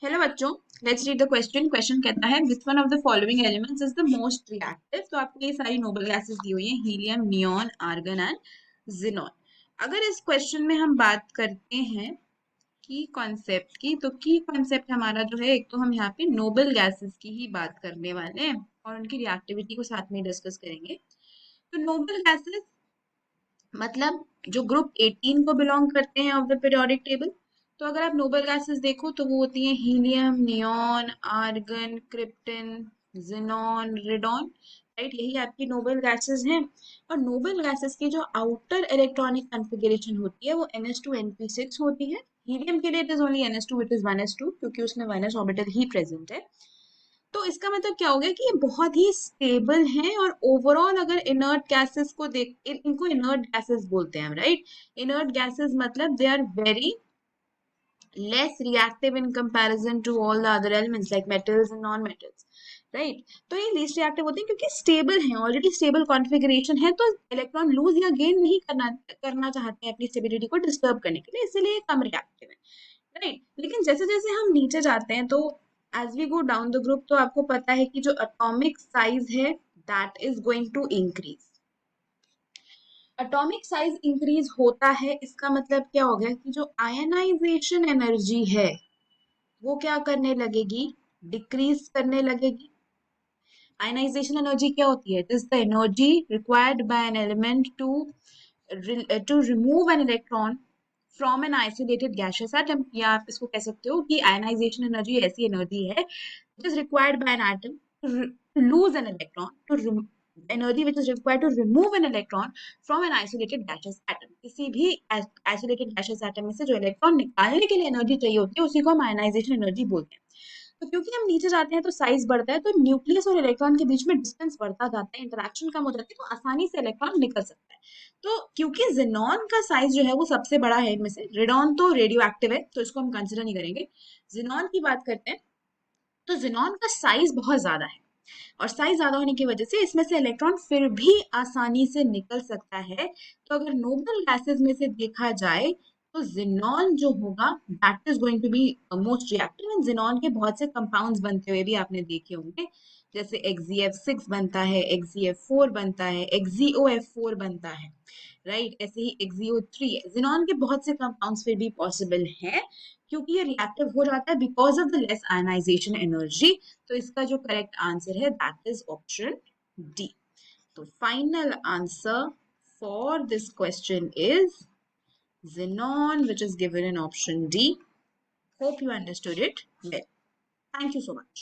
Hello बच्चों, let's read the question. Question कहता है which one of the following elements is the most reactive. तो आपको ये सारी नोबल गैसेस दी हुई है, helium, neon, argon and xenon. अगर इस क्वेश्चन में हम बात करते हैं की कॉन्सेप्ट की, तो की कॉन्सेप्ट हमारा जो है, एक तो हम यहाँ पे नोबल गैसेस की ही बात करने वाले हैं और उनकी रिएक्टिविटी को साथ में डिस्कस करेंगे। तो नोबल गैसेस मतलब जो ग्रुप 18 को बिलोंग करते हैं ऑफ द पीरियोडिक टेबल। तो अगर आप नोबल गैसेस देखो तो वो होती हैं helium, neon, argon, krypton, xenon, radon. Right, यही आपकी नोबल गैसेस हैं। और नोबल गैसेस की जो आउटर इलेक्ट्रॉनिक कॉन्फ़िगरेशन होती है वो NH2 NP6 होती है। हीलियम के लिए it is only NH2, it is 1s2, क्योंकि उसमें 1s ऑर्बिटल ही प्रेजेंट है। तो इसका मतलब क्या हो गया कि ये बहुत ही स्टेबल हैं। और ओवरऑल अगर इनर्ट गैसेस को इनको इनर्ट गैसेस बोलते हैं, राइट। इनर्ट गैसेस मतलब they are very less reactive in comparison to all the other elements like metals and non metals, right. तो ये लीस्ट रिएक्टिव होते हैं क्योंकि स्टेबल हैं, ऑलरेडी स्टेबल कॉन्फ़िगरेशन है, तो इलेक्ट्रॉन लूज या गेन नहीं करना चाहते हैं अपनी स्टेबिलिटी को डिस्टर्ब करने के लिए, इसलिए कम रिएक्टिव है, राइट। लेकिन जैसे जैसे हम नीचे जाते हैं तो as we go down the group, तो आपको पता है कि जो एटॉमिक साइज है that is going to increase. Atomic size increase होता है, इसका मतलब क्या हो गया कि जो आयनाइजेशन एनर्जी है वो क्या करने लगेगी, डिक्रीज करने लगेगी। आयनाइजेशन एनर्जी क्या होती है? It is the energy required by an element to remove an electron from an isolated gaseous atom. या आप इसको कह सकते हो कि आयनाइजेशन एनर्जी ऐसी एनर्जी है which is required by an atom to lose an electron, energy which is required to remove an electron from an isolated gaseous atom। किसी भी isolated gaseous atom में से जो इलेक्ट्रॉन निकालने के लिए एनर्जी चाहिए होती है उसी को हम आयनाइजेशन एनर्जी बोलते हैं। तो क्योंकि हम नीचे जाते हैं तो साइज बढ़ता है, तो न्यूक्लियस और इलेक्ट्रॉन के बीच में डिस्टेंस बढ़ता जाता है, इंटरेक्शन कम हो जाती है, तो आसानी से इलेक्ट्रॉन निकल सकता है। तो क्योंकि जिनॉन का साइज जो है वो सबसे बड़ा है इनमें से, रेडॉन तो रेडियो एक्टिव है तो इसको हम कंसिडर नहीं करेंगे। जिनॉन की बात करते हैं तो जिनॉन का साइज बहुत ज्यादा है, और साइज ज्यादा होने की वजह से इसमें से इलेक्ट्रॉन फिर भी आसानी से निकल सकता है। तो अगर नोबल गैसेस में से देखा जाए तो जिनॉन जो होगा that is going to be most reactive. And xenon के बहुत से कंपाउंड्स बनते हुए भी आपने देखे होंगे, जैसे XzF6 बनता है, XzF4 बनता है, XzOF4 बनता है, राइट। ऐसे ही XzO3 है। जिनॉन के बहुत से कंपाउंड्स फिर भी पॉसिबल हैं क्योंकि ये रिएक्टिव हो जाता है because of the less ionisation energy. तो इसका जो करेक्ट आंसर है दैट इज ऑप्शन डी। तो final answer for this question is xenon, which is given in option D. Hope you understood it well. Thank you so much.